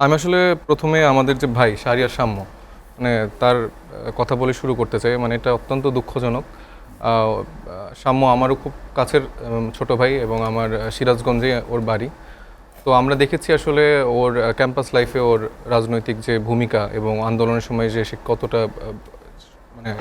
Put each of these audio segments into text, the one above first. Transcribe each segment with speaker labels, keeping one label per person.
Speaker 1: আমি আসলে ১ম এ আমাদের যে ভাই শাহরিয়ার শাম্য, মানে তার কথা বলে শুরু করতে চাই। মানে এটা অত্যন্ত দুঃখজনক। আ শাম্য আমারও খুব কাছের ছোট ভাই এবং আমার সিরাজগঞ্জে ওর বাড়ি। তো আমরা দেখেছি আসলে ওর ক্যাম্পাস লাইফে ওর রাজনৈতিক যে ভূমিকা এবং আন্দোলনের সময় যে সে কতটা মানে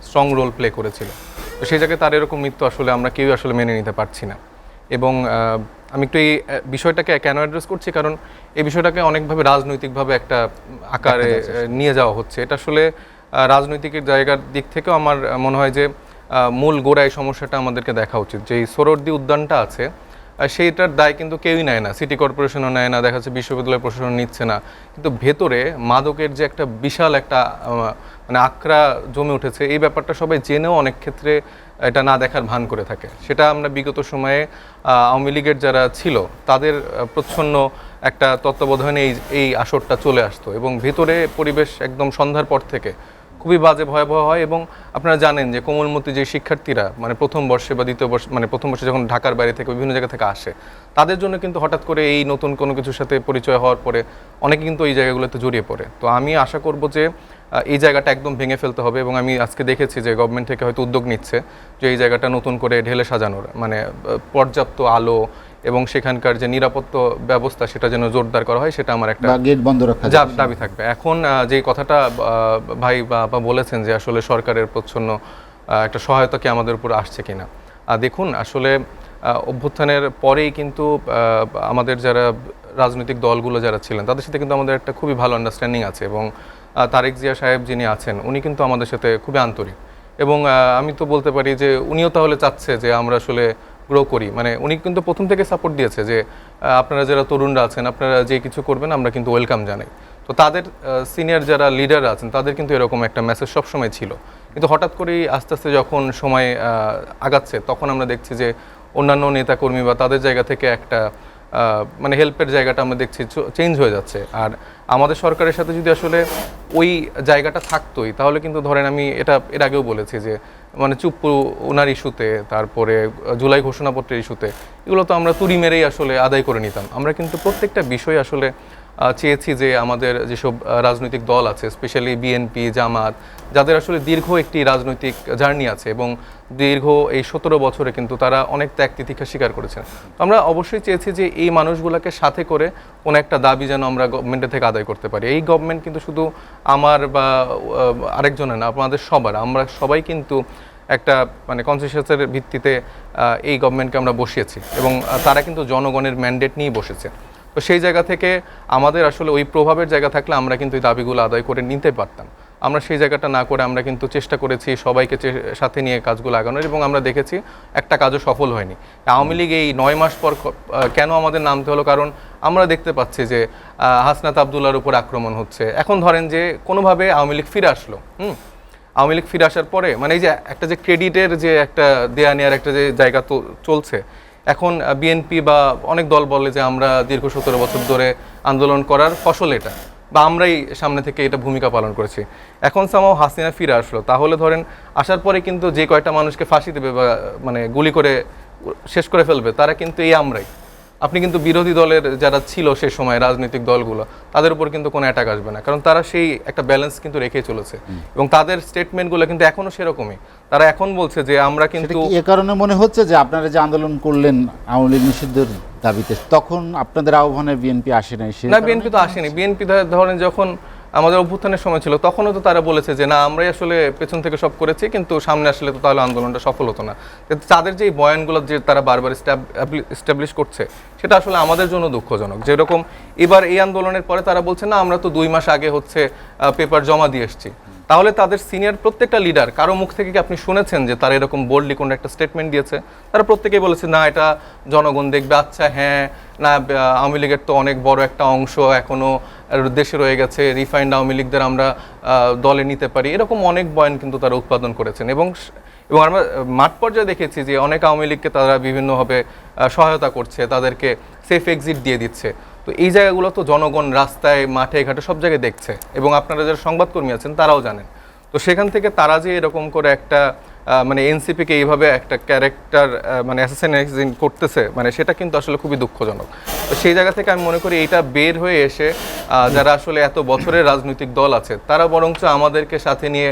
Speaker 1: স্ট্রং রোল প্লে করেছিল। তো সেই জায়গায় তার এরকম মৃত্যু আসলে আমরা কেউই আসলে মেনে নিতে পারছি না। এবং আমি একটু এই বিষয়টাকে কেন অ্যাড্রেস করছি, কারণ এই বিষয়টাকে অনেকভাবে রাজনৈতিকভাবে একটা আকারে নিয়ে যাওয়া হচ্ছে। এটা আসলে রাজনৈতিকের জায়গার দিক থেকেও আমার মনে হয় যে মূল গোড়ায় সমস্যাটা আমাদেরকে দেখা উচিত। যে এই সোহরাওয়ার্দী উদ্যানটা আছে, সেইটার দায় কিন্তু কেউই নেয় না, সিটি কর্পোরেশনও নেয় না, দেখা যাচ্ছে বিশ্ববিদ্যালয় প্রশাসন নিচ্ছে না। কিন্তু ভেতরে মাদকের যে একটা বিশাল একটা মানে আঁকড়া জমে উঠেছে, এই ব্যাপারটা সবাই জেনেও অনেক ক্ষেত্রে এটা না দেখার ভান করে থাকে। সেটা আমরা বিগত সময়ে আওয়ামী লীগের যারা ছিল তাদের প্রচ্ছন্ন একটা তত্ত্বাবধানে এই আসরটা চলে আসতো এবং ভেতরে পরিবেশ একদম সন্ধ্যার পর থেকে খুবই বাজে ভয়াবহ হয়। এবং আপনারা জানেন যে কোমলমতি যে শিক্ষার্থীরা মানে প্রথম বর্ষে বা দ্বিতীয় বর্ষে, মানে প্রথম বর্ষে যখন ঢাকার বাইরে থেকে বিভিন্ন জায়গা থেকে আসে, তাদের জন্য কিন্তু হঠাৎ করে এই নতুন কোনো কিছুর সাথে পরিচয় হওয়ার পরে অনেকে কিন্তু এই জায়গাগুলোতে জড়িয়ে পড়ে। তো আমি আশা করব যে এই জায়গাটা একদম ভেঙে ফেলতে হবে। এবং আমি আজকে দেখেছি যে গভর্নমেন্ট থেকে হয়তো উদ্যোগ নিচ্ছে যে এই জায়গাটা নতুন করে ঢেলে সাজানোর, মানে পর্যাপ্ত আলো এবং সেখানকার যে নিরাপত্তা ব্যবস্থা সেটা যেন জোরদার করা হয়, সেটা আমার একটা
Speaker 2: গেট বন্ধ রাখা
Speaker 1: দাবি থাকবে। এখন যে কথাটা ভাই বা আপা বলেছেন যে আসলে সরকারের প্রচ্ছন্ন একটা সহায়তা কি আমাদের উপর আসছে কিনা, দেখুন আসলে অভ্যুত্থানের পরেই কিন্তু আমাদের যারা রাজনৈতিক দলগুলো যারা ছিলেন তাদের সাথে কিন্তু আমাদের একটা খুবই ভালো আন্ডারস্ট্যান্ডিং আছে। এবং তারেক জিয়া সাহেব যিনি আছেন উনি কিন্তু আমাদের সাথে খুবই আন্তরিক। এবং আমি তো বলতে পারি যে উনিও তাহলে চাচ্ছে যে আমরা আসলে গ্রো করি। মানে উনি কিন্তু প্রথম থেকে সাপোর্ট দিয়েছে যে আপনারা যারা তরুণরা আছেন আপনারা যে কিছু করবেন আমরা কিন্তু ওয়েলকাম জানাই। তো তাদের সিনিয়র যারা লিডার আছেন তাদের কিন্তু এরকম একটা মেসেজ সবসময় ছিল। কিন্তু হঠাৎ করেই আস্তে আস্তে যখন সময় আগাচ্ছে তখন আমরা দেখছি যে অন্যান্য নেতাকর্মী বা তাদের জায়গা থেকে একটা মানে হেল্পের জায়গাটা আমরা দেখছি চেঞ্জ হয়ে যাচ্ছে। আর আমাদের সরকারের সাথে যদি আসলে ওই জায়গাটা থাকতোই তাহলে কিন্তু ধরেন, আমি এটা এর আগেও বলেছি যে মানে চুপ্পু ওনার ইস্যুতে, তারপরে জুলাই ঘোষণাপত্রের ইস্যুতে, এগুলো তো আমরা তুড়ি মেরেই আসলে আদায় করে নিতাম। আমরা কিন্তু প্রত্যেকটা বিষয় আসলে চেয়েছি যে আমাদের যেসব রাজনৈতিক দল আছে, স্পেশালি বিএনপি, জামাত, যাদের আসলে দীর্ঘ একটি রাজনৈতিক জার্নি আছে এবং দীর্ঘ এই 17 বছরে কিন্তু তারা অনেক ত্যাগ তিতিক্ষা স্বীকার করেছেন। আমরা অবশ্যই চেয়েছি যে এই মানুষগুলোকে সাথে করে কোনো একটা দাবি যেন আমরা গভর্নমেন্টের থেকে আদায় করতে পারি। এই গভর্নমেন্ট কিন্তু শুধু আমার বা আরেকজনের না, আপনাদের সবার, আমরা সবাই কিন্তু একটা মানে কনসেনসাসের ভিত্তিতে এই গভর্নমেন্টকে আমরা বসিয়েছি এবং তারা কিন্তু জনগণের ম্যান্ডেট নিয়েই বসেছে। তো সেই জায়গা থেকে আমাদের আসলে ওই প্রভাবের জায়গা থাকলে আমরা কিন্তু এই দাবিগুলো আদায় করে নিতে পারতাম। আমরা সেই জায়গাটা না করে আমরা কিন্তু চেষ্টা করেছি সবাইকে সাথে নিয়ে কাজগুলো আগানোর, এবং আমরা দেখেছি একটা কাজও সফল হয়নি। আওয়ামী লীগ এই 9 মাস পর কেন আমাদের নামতে হলো, কারণ আমরা দেখতে পাচ্ছি যে হাসনাত আবদুল্লাহর উপর আক্রমণ হচ্ছে। এখন ধরেন যে কোনোভাবে আওয়ামী লীগ ফিরে আসলো, আওয়ামী লীগ ফিরে আসার পরে মানে এই যে একটা যে ক্রেডিটের যে একটা দেয়া নেওয়ার একটা যে জায়গা তো চলছে, এখন বিএনপি বা অনেক দল বলে যে আমরা দীর্ঘ 17 বছর ধরে আন্দোলন করার ফসল এটা, বা আমরাই সামনে থেকে এটা ভূমিকা পালন করেছি। এখন সামাও হাসিনা ফিরে আসলো, তাহলে ধরেন আসার পরে কিন্তু যে কয়টা মানুষকে ফাঁসি দেবে বা মানে গুলি করে শেষ করে ফেলবে তারা কিন্তু এই আমরাই। আপনি কিন্তু বিরোধী দলের যারা ছিল সে সময় রাজনৈতিক দলগুলো, তাদের উপর কিন্তু কোনো অ্যাটাক আসবে না, কারণ তারা সেই একটা ব্যালেন্স কিন্তু রেখেই চলেছে এবং তাদের স্টেটমেন্টগুলো কিন্তু এখনো সেরকমই। তারা এখন বলছে যে আমরা কিন্তু
Speaker 2: এ কারণে মনে হচ্ছে যে আপনারা যে আন্দোলন করলেন আওয়ামী লীগ নিষিদ্ধের দাবিতে, তখন আপনাদের আহ্বানে বিএনপি আসে নাই?
Speaker 1: না, বিএনপি তো আসেনি। বিএনপি ধরেন যখন আমাদের অভ্যুত্থানের সময় ছিল তখনও তো তারা বলেছে যে না, আমরাই আসলে পেছন থেকে সব করেছি, কিন্তু সামনে আসলে তো তাহলে আন্দোলনটা সফল হতো না। তাদের যে বয়ানগুলো যে তারা বারবার এস্টাবলিশ করছে সেটা আসলে আমাদের জন্য দুঃখজনক। যেরকম এবার এই আন্দোলনের পরে তারা বলছে না আমরা তো 2 মাস আগে হচ্ছে পেপার জমা দিয়ে এসেছি। তাহলে তাদের সিনিয়র প্রত্যেকটা লিডার কারো মুখ থেকে কি আপনি শুনেছেন যে তারা এরকম বোল্ডলি কোনো একটা স্টেটমেন্ট দিয়েছে? তারা প্রত্যেকেই বলেছে না এটা জনগণ দেখবে, আচ্ছা হ্যাঁ না আওয়ামী লীগের তো অনেক বড় একটা অংশ এখনও দেশে রয়ে গেছে, রিফাইন্ড আওয়ামী লীগদের আমরা দলে নিতে পারি, এরকম অনেক বয়ান কিন্তু তারা উৎপাদন করেছেন। এবং আমরা মাঠ পর্যায়ে দেখেছি যে অনেক আওয়ামী লীগকে তারা বিভিন্নভাবে সহায়তা করছে, তাদেরকে সেফ এক্সিট দিয়ে দিচ্ছে। তো এই জায়গাগুলো তো জনগণ রাস্তায় মাঠে ঘাটে সব জায়গায় দেখছে এবং আপনারা যারা সংবাদকর্মী আছেন তারাও জানেন। তো সেখান থেকে তারা যে এরকম করে একটা মানে এনসিপিকে এইভাবে একটা ক্যারেক্টার মানে অ্যাসাসিনেশন করতেছে, মানে সেটা কিন্তু আসলে খুবই দুঃখজনক। তো সেই জায়গা থেকে আমি মনে করি এইটা বের হয়ে এসে যারা আসলে এত বছরের রাজনৈতিক দল আছে তারা বরঞ্চ আমাদেরকে সাথে নিয়ে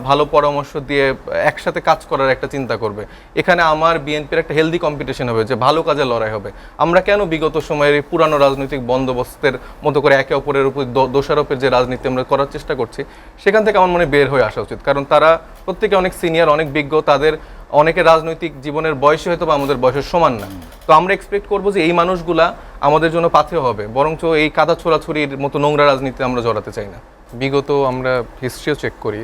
Speaker 1: ভালো পরামর্শ দিয়ে একসাথে কাজ করার একটা চিন্তা করবে। এখানে আমার বিএনপির একটা হেলদি কম্পিটিশন হবে, যে ভালো কাজে লড়াই হবে। আমরা কেন বিগত সময়ের এই পুরানো রাজনৈতিক বন্দোবস্তের মতো করে একে অপরের উপর দোষারোপের যে রাজনীতি আমরা করার চেষ্টা করছি, সেখান থেকে আমার মনে হয় বের হয়ে আসা উচিত। কারণ তারা প্রত্যেকে অনেক সিনিয়র, অনেক বিজ্ঞ, তাদের অনেকের রাজনৈতিক জীবনের বয়সে হয়তো বা আমাদের বয়সের সমান না। তো আমরা এক্সপেক্ট করবো যে এই মানুষগুলা আমাদের জন্য পাথেয় হবে, বরঞ্চ এই কাদা ছোড়াছুরির মতো নোংরা রাজনীতিতে আমরা জড়াতে চাই না। বিগত আমরা হিস্ট্রিও চেক করি,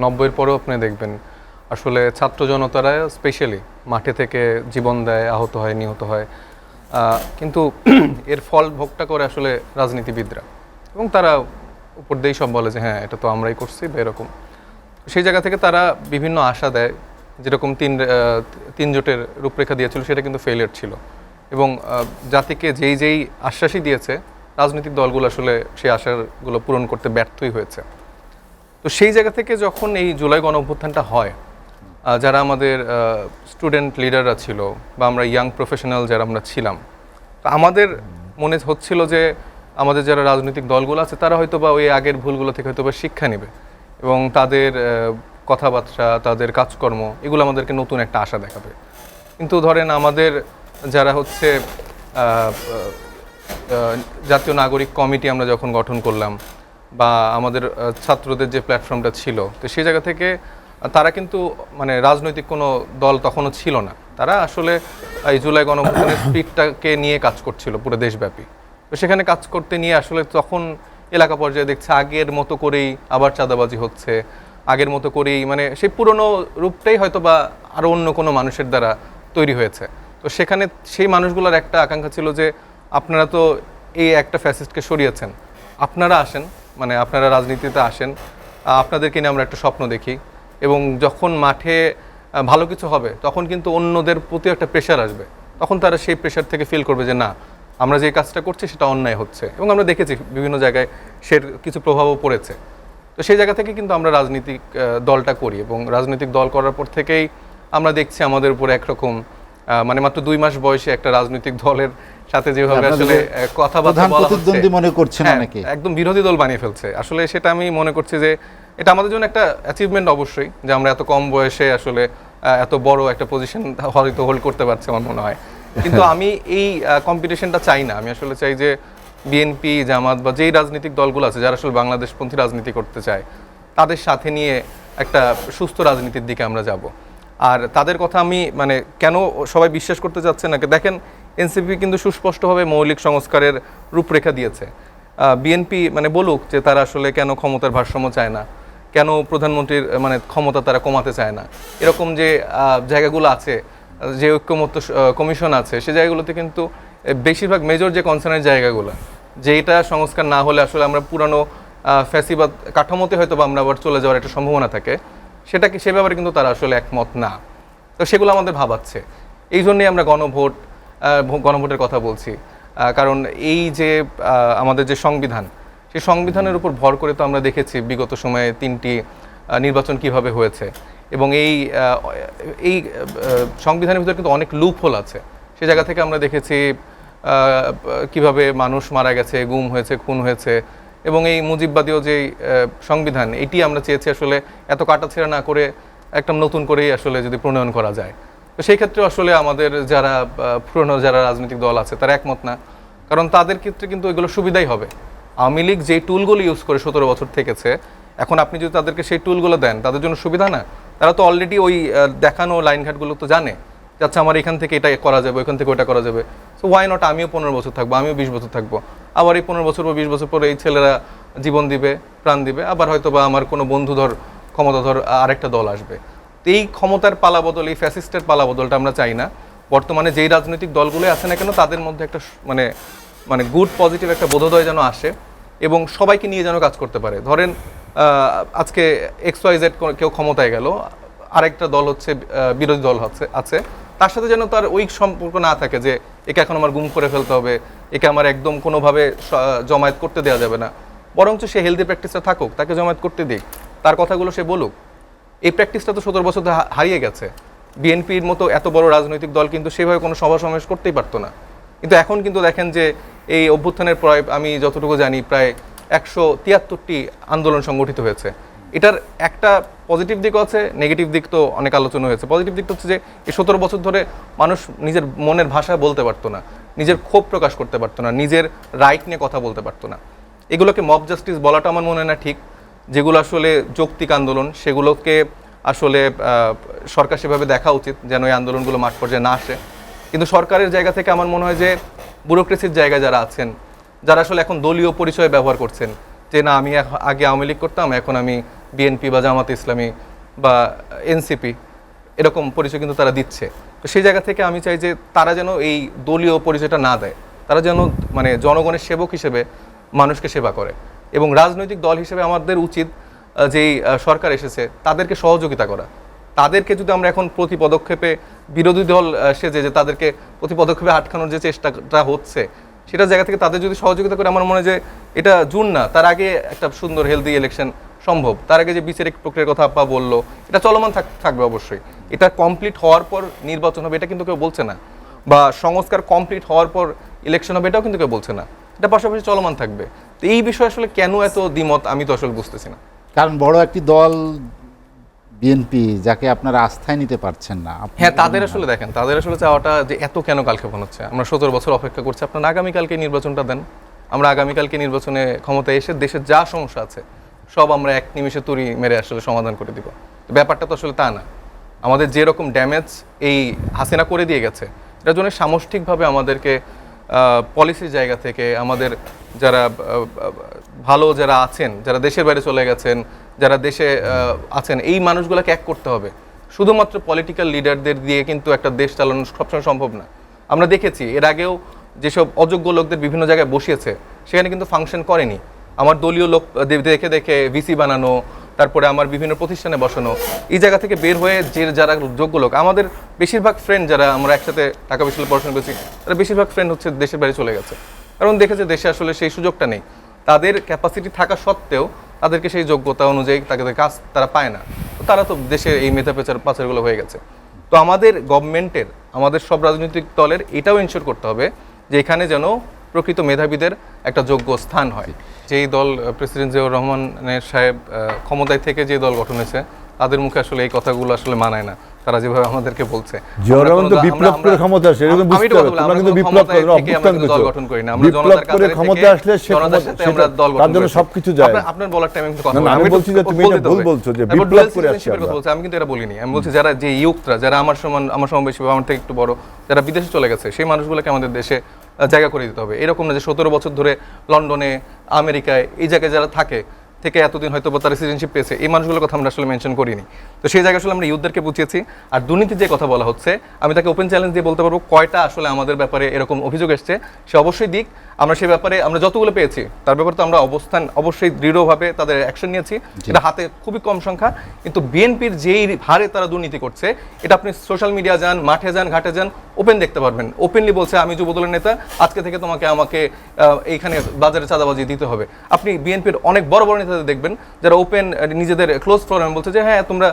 Speaker 1: 90-এর পরেও আপনি দেখবেন আসলে ছাত্র জনতারা স্পেশালি মাঠে থেকে জীবন দেয়, আহত হয়, নিহত হয়, কিন্তু এর ফল ভোগটা করে আসলে রাজনীতিবিদরা, এবং তারা উপর দিয়েই সব বলে যে হ্যাঁ এটা তো আমরাই করছি বা এরকম। সেই জায়গা থেকে তারা বিভিন্ন আশা দেয়, যেরকম তিন জোটের রূপরেখা দিয়েছিল সেটা কিন্তু ফেলিয়ার ছিল, এবং জাতিকে যেই আশ্বাসই দিয়েছে রাজনৈতিক দলগুলো আসলে সেই আশাগুলো পূরণ করতে ব্যর্থই হয়েছে। তো সেই জায়গা থেকে যখন এই জুলাই গণ অভ্যুত্থানটা হয়, যারা আমাদের স্টুডেন্ট লিডাররা ছিল বা আমরা ইয়াং প্রফেশনাল যারা আমরা ছিলাম, তো আমাদের মনে হচ্ছিল যে আমাদের যারা রাজনৈতিক দলগুলো আছে তারা হয়তো বা ওই আগের ভুলগুলো থেকে হয়তো বা শিক্ষা নেবে, এবং তাদের কথাবার্তা, তাদের কাজকর্ম এগুলো আমাদেরকে নতুন একটা আশা দেখাবে। কিন্তু ধরেন আমাদের যারা হচ্ছে জাতীয় নাগরিক কমিটি আমরা যখন গঠন করলাম, বা আমাদের ছাত্রদের যে প্ল্যাটফর্মটা ছিল, তো সেই জায়গা থেকে তারা কিন্তু মানে রাজনৈতিক কোনো দল তখনও ছিল না। তারা আসলে এই জুলাই গণঅভ্যুত্থানের স্পিরিটটাকে নিয়ে কাজ করছিল পুরো দেশব্যাপী। তো সেখানে কাজ করতে নিয়ে আসলে তখন এলাকা পর্যায়ে দেখছে আগের মতো করেই আবার চাঁদাবাজি হচ্ছে, আগের মতো করেই মানে সেই পুরনো রূপটাই হয়তো বা আরও অন্য কোনো মানুষের দ্বারা তৈরি হয়েছে। তো সেখানে সেই মানুষগুলোর একটা আকাঙ্ক্ষা ছিল যে আপনারা তো এই একটা ফ্যাসিস্টকে সরিয়েছেন, আপনারা আসেন, মানে আপনারা রাজনীতিতে আসেন, আপনাদেরকে নিয়ে আমরা একটা স্বপ্ন দেখি, এবং যখন মাঠে ভালো কিছু হবে তখন কিন্তু অন্যদের প্রতি একটা প্রেশার আসবে, তখন তারা সেই প্রেশার থেকে ফিল করবে যে না আমরা যে কাজটা করছি সেটা অন্যায় হচ্ছে, এবং আমরা দেখেছি বিভিন্ন জায়গায় সে কিছু প্রভাবও পড়েছে। তো সেই জায়গা থেকে কিন্তু আমরা রাজনৈতিক দলটা করি, এবং রাজনৈতিক দল করার পর থেকেই আমরা দেখছি আমাদের উপর একরকম মানে মাত্র 2 মাস বয়সে একটা রাজনৈতিক দলের সাথে যেভাবে আসলে কথাবার্তা বলা হচ্ছে,
Speaker 2: মনে করছেন অনেকে
Speaker 1: একদম বিরোধী দল বানিয়ে ফেলছে। আসলে সেটা আমি মনে করছি যে এটা আমাদের জন্য একটা অ্যাচিভমেন্ট অবশ্যই, যে আমরা এত কম বয়সে আসলে এত বড় একটা পজিশন হয়তো হোল্ড করতে পারছি আমার মনে হয়। কিন্তু আমি এই কম্পিটিশনটা চাই না। আমি আসলে চাই যে বিএনপি, জামাত বা যেই রাজনৈতিক দলগুলো আছে যারা আসলে বাংলাদেশপন্থী রাজনীতি করতে চায়, তাদের সাথে নিয়ে একটা সুস্থ রাজনীতির দিকে আমরা যাব। আর তাদের কথা আমি মানে কেন সবাই বিশ্বাস করতে চাচ্ছে না, দেখেন এনসিপি কিন্তু সুস্পষ্টভাবে মৌলিক সংস্কারের রূপরেখা দিয়েছে। বিএনপি মানে বলুক যে তারা আসলে কেন ক্ষমতার ভারসাম্য চায় না, কেন প্রধানমন্ত্রীর মানে ক্ষমতা তারা কমাতে চায় না, এরকম যে জায়গাগুলো আছে, যে ঐক্যমত্য কমিশন আছে, সেই জায়গাগুলোতে কিন্তু বেশিরভাগ মেজর যে কনসার্নের জায়গাগুলো, যে এটা সংস্কার না হলে আসলে আমরা পুরানো ফ্যাসিবাদ কাঠামোতে হয়তো বা আমরা আবার চলে যাওয়ার একটা সম্ভাবনা থাকে, সেটাকে সে ব্যাপারে কিন্তু তারা আসলে একমত না। তো সেগুলো আমাদের ভাবাচ্ছে, এই জন্যই আমরা গণভোটের কথা বলছি। কারণ এই যে আমাদের যে সংবিধান, সেই সংবিধানের উপর ভর করে তো আমরা দেখেছি বিগত সময়ে 3টি নির্বাচন কিভাবে হয়েছে, এবং এই সংবিধানের ভিতরে কিন্তু অনেক লুপহোল আছে। সে জায়গা থেকে আমরা দেখেছি কিভাবে মানুষ মারা গেছে, গুম হয়েছে, খুন হয়েছে, এবং এই মুজিববাদীয় যে সংবিধান, এটি আমরা চেয়েছি আসলে এত কাটাছেঁড়া না করে একটা নতুন করেই আসলে যদি প্রণয়ন করা যায়। তো সেই ক্ষেত্রে আসলে আমাদের যারা পুরনো যারা রাজনৈতিক দল আছে তারা একমত না, কারণ তাদের ক্ষেত্রে কিন্তু এগুলো সুবিধাই হবে। আওয়ামী লীগ যেই টুলগুলো ইউজ করে 17 বছর থেকেছে, এখন আপনি যদি তাদেরকে সেই টুলগুলো দেন তাদের জন্য সুবিধা না? তারা তো অলরেডি ওই দেখানো লাইনঘাটগুলো তো জানে, যাচ্ছে আমার এখান থেকে এটা করা যাবে, ওইখান থেকে ওটা করা যাবে। সো ওয়াই নট, আমিও 15 বছর থাকবো, আমিও 20 বছর থাকবো, আবার এই 15 বছর বা 20 বছর পরে এই ছেলেরা জীবন দিবে, প্রাণ দিবে, আবার হয়তো বা আমার কোনো বন্ধুধর ক্ষমতাধর আরেকটা দল আসবে। তো এই ক্ষমতার পালাবদল, এই ফ্যাসিস্টের পালাবদলটা আমরা চাই না। বর্তমানে যেই রাজনৈতিক দলগুলো আছে না কেন, তাদের মধ্যে একটা মানে গুড পজিটিভ একটা বোধোদয় যেন আসে, এবং সবাইকে নিয়ে যেন কাজ করতে পারে। ধরেন আজকে XYZ কেউ ক্ষমতায় গেল, আরেকটা দল হচ্ছে বিরোধী দল আছে, তার সাথে যেন তার ওই সম্পর্ক না থাকে যে একে এখন আমার গুম করে ফেলতে হবে, একে আমার একদম কোনোভাবে জমায়েত করতে দেওয়া যাবে না। বরঞ্চ সে হেলদি প্র্যাকটিসে থাকুক, তাকে জমায়েত করতে দিক, তার কথাগুলো সে বলুক, এই প্র্যাকটিসটা তো 17 বছর ধরে হারিয়ে গেছে। বিএনপির মতো এত বড় রাজনৈতিক দল কিন্তু সেভাবে কোনো সভা সমাবেশ করতেই পারতো না। কিন্তু এখন কিন্তু দেখেন যে এই অভ্যুত্থানের প্রায় আমি যতটুকু জানি প্রায় 173টি আন্দোলন সংগঠিত হয়েছে। এটার একটা পজিটিভ দিকও আছে, নেগেটিভ দিক তো অনেক আলোচনা হয়েছে। পজিটিভ দিকটা হচ্ছে যে এই 17 বছর ধরে মানুষ নিজের মনের ভাষা বলতে পারতো না, নিজের ক্ষোভ প্রকাশ করতে পারতো না, নিজের রাইট নিয়ে কথা বলতে পারতো না। এগুলোকে মব জাস্টিস বলাটা আমার মনে হয় না ঠিক। যেগুলো আসলে যৌক্তিক আন্দোলন সেগুলোকে আসলে সরকার সেভাবে দেখা উচিত যেন এই আন্দোলনগুলো মাঠ পর্যায়ে না আসে। কিন্তু সরকারের জায়গা থেকে আমার মনে হয় যে ব্যুরোক্রেসির জায়গায় যারা আছেন, যারা আসলে এখন দলীয় পরিচয় ব্যবহার করছেন, যে না আমি আগে আওয়ামী লীগ করতাম, এখন আমি বিএনপি বা জামাত ইসলামী বা এনসিপি, এরকম পরিচয় কিন্তু তারা দিচ্ছে। তো সেই জায়গা থেকে আমি চাই যে তারা যেন এই দলীয় পরিচয়টা না দেয়, তারা যেন মানে জনগণের সেবক হিসেবে মানুষকে সেবা করে। এবং রাজনৈতিক দল হিসেবে আমাদের উচিত যেই সরকার এসেছে তাদেরকে সহযোগিতা করা। তাদেরকে যদি আমরা এখন প্রতি পদক্ষেপে বিরোধী দল সেজে যে তাদেরকে প্রতি পদক্ষেপে আটকানোর যে চেষ্টাটা হচ্ছে, সেটা জায়গা থেকে তাদের যদি সহযোগিতা করে, আমার মনে হয় যে এটা জুন না, তার আগে একটা সুন্দর হেলদি ইলেকশন সম্ভব। তার আগে যে বিচারিক প্রক্রিয়ার কথা আপা বললো, এটা চলমান থাকবে অবশ্যই। এটা কমপ্লিট হওয়ার পর নির্বাচন হবে, এটা কিন্তু কেউ বলছে না। বা সংস্কার কমপ্লিট হওয়ার পর ইলেকশন হবে, এটাও কিন্তু কেউ বলছে না। এটা পাশাপাশি চলমান থাকবে। তো এই বিষয়ে আসলে কেন এত দ্বিমত আমি তো আসলে বুঝতেছি না।
Speaker 2: কারণ বড় একটি দল বিএনপি, যাকে আপনারা আস্থায় নিতে পারছেন না।
Speaker 1: হ্যাঁ, তাদের আসলে দেখেন, তাদের আসলে চাওয়াটা যে এত কেন কালক্ষেপণ হচ্ছে। আমরা 17 বছর অপেক্ষা করছি, আপনারা আগামীকালকে নির্বাচনটা দেন। আমরা আগামীকালকে নির্বাচনে ক্ষমতায় এসে দেশের যা সমস্যা আছে সব আমরা এক নিমিষে তুড়ি মেরে আসলে সমাধান করে দিব। ব্যাপারটা তো আসলে তা না। আমাদের যেরকম ড্যামেজ এই হাসিনা করে দিয়ে গেছে, এটার জন্য সামষ্টিকভাবে আমাদেরকে পলিসির জায়গা থেকে আমাদের যারা ভালো যারা আছেন, যারা দেশের বাইরে চলে গেছেন, যারা দেশে আছেন, এই মানুষগুলোকে এক করতে হবে। শুধুমাত্র পলিটিক্যাল লিডারদের দিয়ে কিন্তু একটা দেশ চালানো সবসময় সম্ভব না। আমরা দেখেছি এর আগেও যেসব অযোগ্য লোকদের বিভিন্ন জায়গায় বসিয়েছে, সেখানে কিন্তু ফাংশন করেনি। আমার দলীয় লোক দেখে দেখে ভিসি বানানো, তারপরে আমার বিভিন্ন প্রতিষ্ঠানে বসানো, এই জায়গা থেকে বের হয়ে যে যারা যোগ্য লোক, আমাদের বেশিরভাগ ফ্রেন্ড যারা আমরা একসাথে ঢাকা বিশ্ববিদ্যালয়ে পড়াশোনা করেছি, তারা বেশিরভাগ ফ্রেন্ড হচ্ছে দেশের বাইরে চলে গেছে। কারণ দেখেছে দেশে আসলে সেই সুযোগটা নেই। তাদের ক্যাপাসিটি থাকা সত্ত্বেও তাদেরকে সেই যোগ্যতা অনুযায়ী তাদের কাজ তারা পায় না। তারা তো দেশে এই মেধা পাচারগুলো হয়ে গেছে। তো আমাদের গভর্নমেন্টের, আমাদের সব রাজনৈতিক দলের এটাও ইনশিওর করতে হবে যে এখানে যেন প্রকৃত মেধাবীদের একটা যোগ্য স্থান হয়। যেই দল প্রেসিডেন্ট জিয়াউর রহমানের সাহেব ক্ষমতায় থেকে যে দল গঠন হয়েছে, তাদের মুখে আসলে এই কথাগুলো আসলে মানায় না। তারা যেভাবে আমাদেরকে বলছে,
Speaker 3: জিয়াউর রহমান তো বিপ্লব করে ক্ষমতা আসে, এরকম বুঝতে হবে। তোমরা কিন্তু বিপ্লব করে অভ্যুত্থান
Speaker 1: দল গঠন করি না, আমরা
Speaker 3: বিপ্লব করে ক্ষমতা আসলে জনতার সাথে আমরা দল গঠন, তার জন্য সবকিছু যায়।
Speaker 1: আপনার বলার টাইমে কিন্তু কথা
Speaker 3: না, আমি বলছি যে তুমি এটা ভুল বলছো যে বিপ্লব করে আসছে।
Speaker 1: আমি কিন্তু এটা বলিনি। আমি বলছি যারা যে ইয়ুথরা, যারা আমার সমাবেশী বা আমার থেকে একটু বড়, যারা বিদেশে চলে গেছে, সেই মানুষগুলোকে আমাদের দেশে জায়গা করে দিতে হবে। এরকম না যে 17 বছর ধরে লন্ডনে, আমেরিকায়, এই জায়গায় যারা থেকে এতদিন হয়তো তারা সিটিজেনশিপ পেয়েছে, এই মানুষগুলোর কথা আমরা আসলে মেনশন করিনি। তো সেই জায়গায় আসলে আমরা ইউথদেরকে বুঝিয়েছি। আর দুর্নীতির যে কথা বলা হচ্ছে, আমি তাকে ওপেন চ্যালেঞ্জ দিয়ে বলতে পারবো কয়টা আসলে আমাদের ব্যাপারে এরকম অভিযোগ এসছে, সে অবশ্যই দিক। আমরা সেই ব্যাপারে আমরা যতগুলো পেয়েছি তার ব্যাপারে তো আমরা অবস্থান অবশ্যই দৃঢ়ভাবে তাদের অ্যাকশন নিয়েছি। এটা হাতে খুবই কম সংখ্যা, কিন্তু বিএনপির যেই হারে তারা দুর্নীতি করছে, এটা আপনি সোশ্যাল মিডিয়া যান, মাঠে যান, ঘাটে যান, ওপেন দেখতে পারবেন। ওপেনলি বলছে আমি যুবদলের নেতা, আজকে থেকে আমাকে এইখানে বাজারে চাঁদাবাজি দিতে হবে। আপনি বিএনপির অনেক বড় বড় নেতাদের দেখবেন যারা ওপেন নিজেদের ক্লোজ ফোরামে বলছে যে হ্যাঁ তোমরা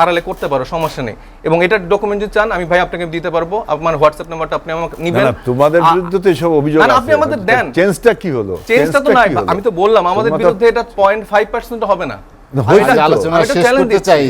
Speaker 1: আড়ালে করতে পারো, সমস্যা নেই। এবং এটার ডকুমেন্ট যদি চান আমি ভাই আপনাকে দিতে পারবো, আমার হোয়াটসঅ্যাপ নাম্বারটা আপনি আমাকে নিবেন।
Speaker 3: তোমাদের বিরুদ্ধে তো সব অভিযোগ আছে,
Speaker 1: আপনি আমাদের দেন।
Speaker 3: চেঞ্জটা কি হলো?
Speaker 1: চেঞ্জটা তো নাই, আমি তো বললাম আমাদের বিরুদ্ধে এটা 0.5% হবে না।
Speaker 2: আলোচনা শেষ করতে চাই।